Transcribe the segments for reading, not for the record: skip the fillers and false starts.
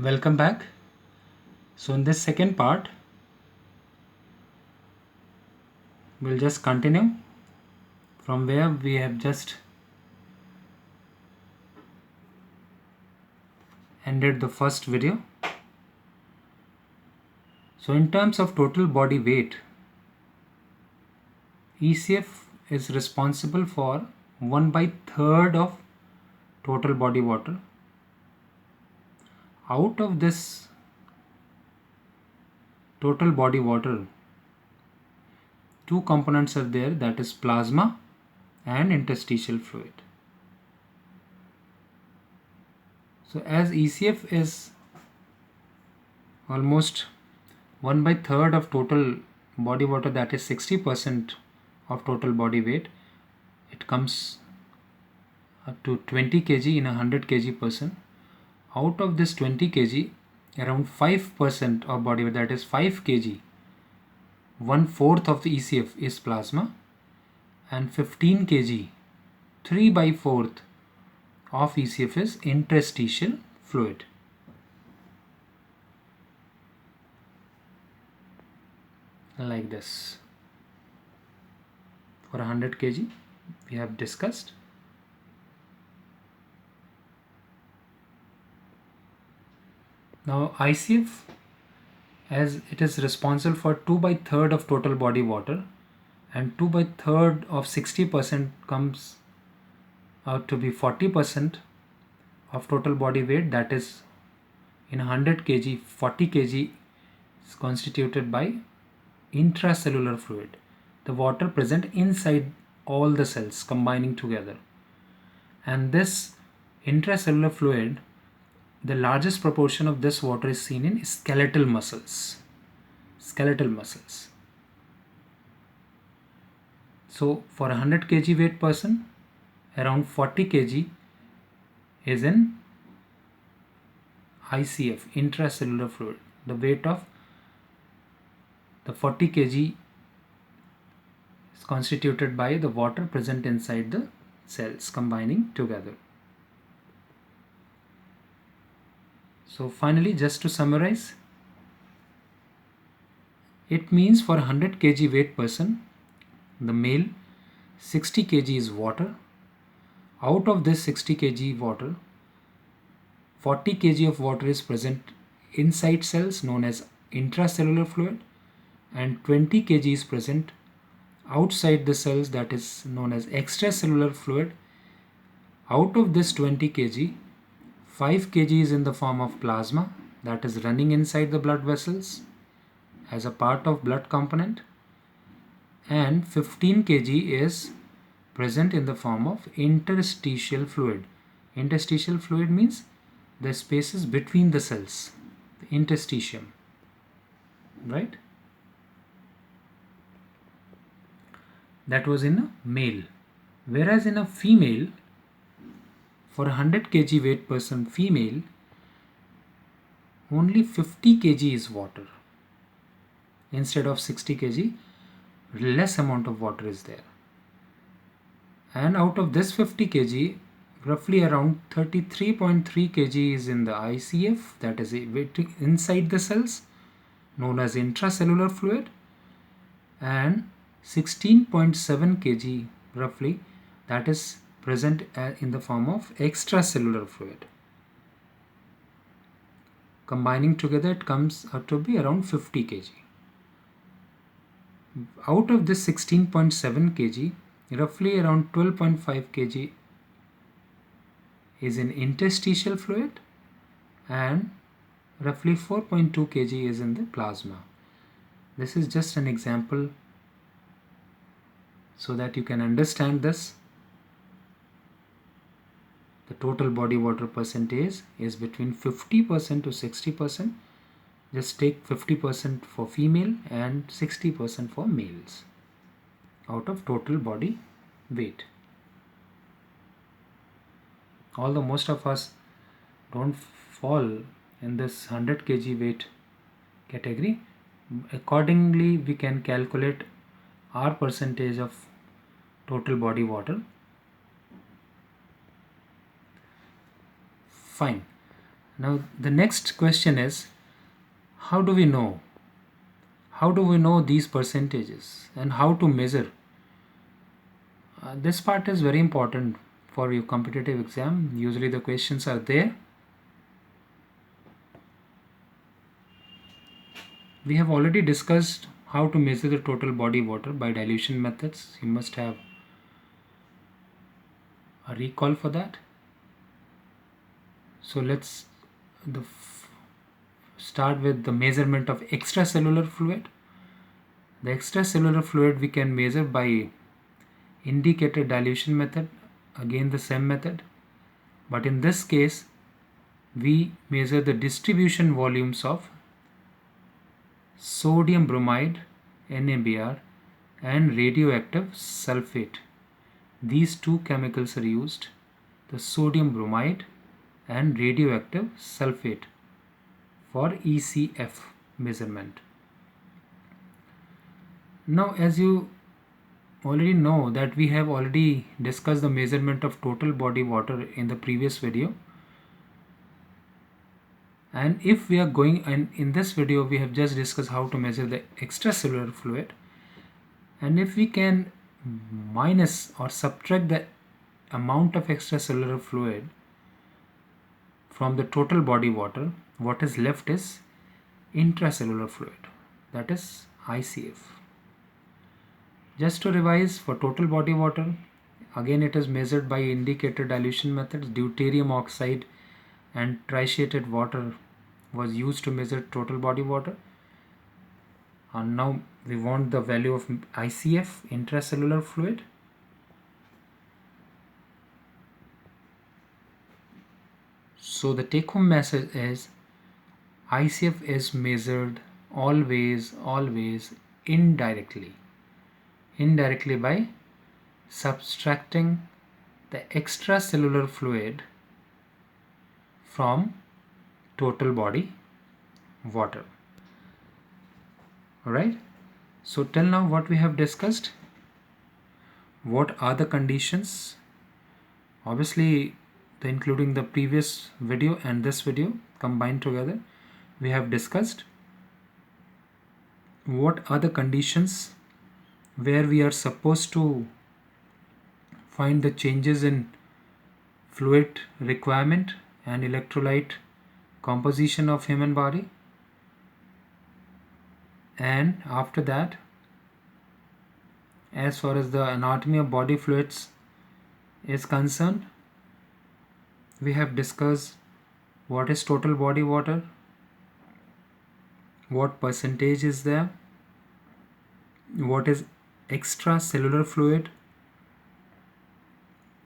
Welcome back. So in this second part, we'll just continue from where we have just ended the first video. So in terms of total body weight, ECF is responsible for 1/3 of total body water. Out of this total body water, two components are there, that is plasma and interstitial fluid. So as ECF is almost 1/3 of total body water, that is 60% of total body weight, it comes up to 20 kg in a 100 kg person. Out of this 20 kg, around 5% of body weight, that is 5 kg, 1/4 of the ECF is plasma, and 15 kg, 3/4 of ECF is interstitial fluid. Like this. For 100 kg, we have discussed. Now ICF, as it is responsible for 2/3 of total body water, and 2/3 of 60% comes out to be 40% of total body weight, that is in 100 kg, 40 kg is constituted by intracellular fluid, the water present inside all the cells combining together. And this intracellular fluid, the largest proportion of this water is seen in skeletal muscles. So for a 100 kg weight person, around 40 kg is in ICF, intracellular fluid. The weight of the 40 kg is constituted by the water present inside the cells combining together. So finally, just to summarize, it means for a 100 kg weight person, the male, 60 kg is water. Out of this 60 kg water, 40 kg of water is present inside cells known as intracellular fluid, and 20 kg is present outside the cells, that is known as extracellular fluid. Out of this 20 kg, 5 kg is in the form of plasma, that is running inside the blood vessels as a part of blood component, and 15 kg is present in the form of interstitial fluid. Interstitial fluid means the spaces between the cells, the interstitium, right? That was in a male. Whereas in a female, for a 100 kg weight person female, only 50 kg is water. Instead of 60 kg, less amount of water is there. And out of this 50 kg, roughly around 33.3 kg is in the ICF, that is inside the cells, known as intracellular fluid, and 16.7 kg roughly, that is present in the form of extracellular fluid. Combining together, it comes out to be around 50 kg. Out of this 16.7 kg, roughly around 12.5 kg is in interstitial fluid, and roughly 4.2 kg is in the plasma. This is just an example so that you can understand this. The total body water percentage is between 50% to 60%. Just take 50% for female and 60% for males out of total body weight. Although most of us don't fall in this 100 kg weight category, accordingly we can calculate our percentage of total body water. Fine. Now the next question is, how do we know? How do we know these percentages and how to measure? This part is very important for your competitive exam. Usually the questions are there. We have already discussed how to measure the total body water by dilution methods. You must have a recall for that. So let's start with the measurement of extracellular fluid. The extracellular fluid we can measure by indicator dilution method, again the same method, but in this case we measure the distribution volumes of sodium bromide NaBr and radioactive sulfate. These two chemicals are used, the sodium bromide and radioactive sulfate, for ECF measurement. Now, as you already know that we have already discussed the measurement of total body water in the previous video, and if we are going, and in this video we have just discussed how to measure the extracellular fluid, and if we can minus or subtract the amount of extracellular fluid from the total body water, what is left is intracellular fluid, that is ICF. Just to revise, for total body water, again it is measured by indicator dilution methods. Deuterium oxide and tritiated water was used to measure total body water. And now we want the value of ICF, intracellular fluid. So the take home message is ICF is measured always indirectly by subtracting the extracellular fluid from total body water. Alright, so till now what we have discussed, what are the conditions, obviously including the previous video and this video combined together, we have discussed what are the conditions where we are supposed to find the changes in fluid requirement and electrolyte composition of human body. And after that, as far as the anatomy of body fluids is concerned, we have discussed what is total body water, what percentage is there, what is extracellular fluid,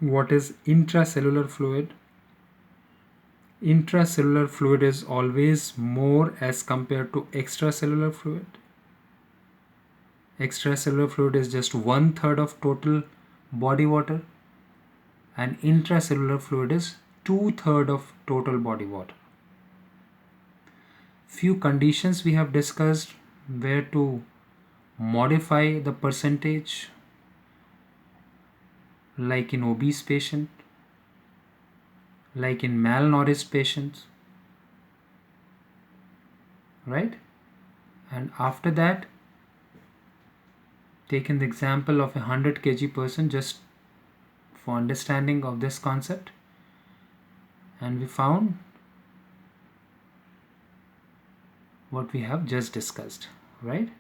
what is intracellular fluid. Intracellular fluid is always more as compared to extracellular fluid. Extracellular fluid is just 1/3 of total body water, and intracellular fluid is 2/3 of total body water. Few conditions we have discussed where to modify the percentage, like in obese patient, like in malnourished patients, right? And after that, taken the example of a 100 kg person just for understanding of this concept, and we found what we have just discussed, right?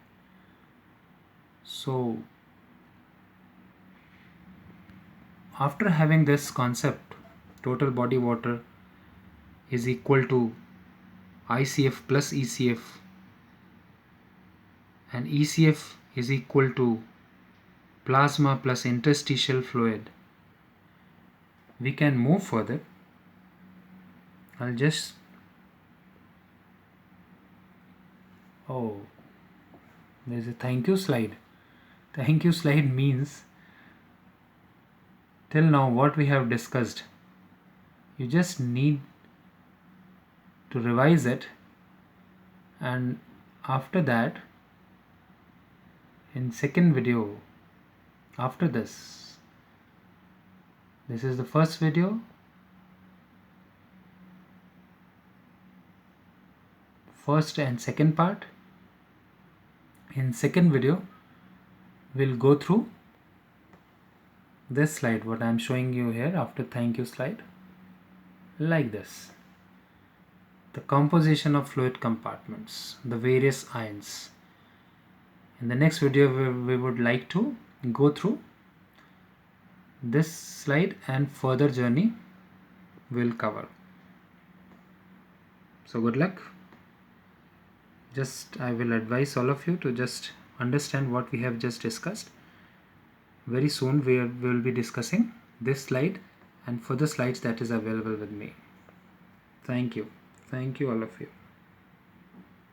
So after having this concept, total body water is equal to ICF plus ECF, and ECF is equal to plasma plus interstitial fluid, we can move further. I'll just there's a thank you slide. Thank you slide means till now what we have discussed, you just need to revise it, and after that, in second video after this is the first video, first and second part. In second video, we'll go through this slide, what I'm showing you here after thank you slide, like this. The composition of fluid compartments, the various ions. In the next video, we would like to go through this slide and further journey we'll cover. So good luck. I will advise all of you to just understand what we have just discussed. Very soon we will be discussing this slide and further slides that is available with me. Thank you all of you.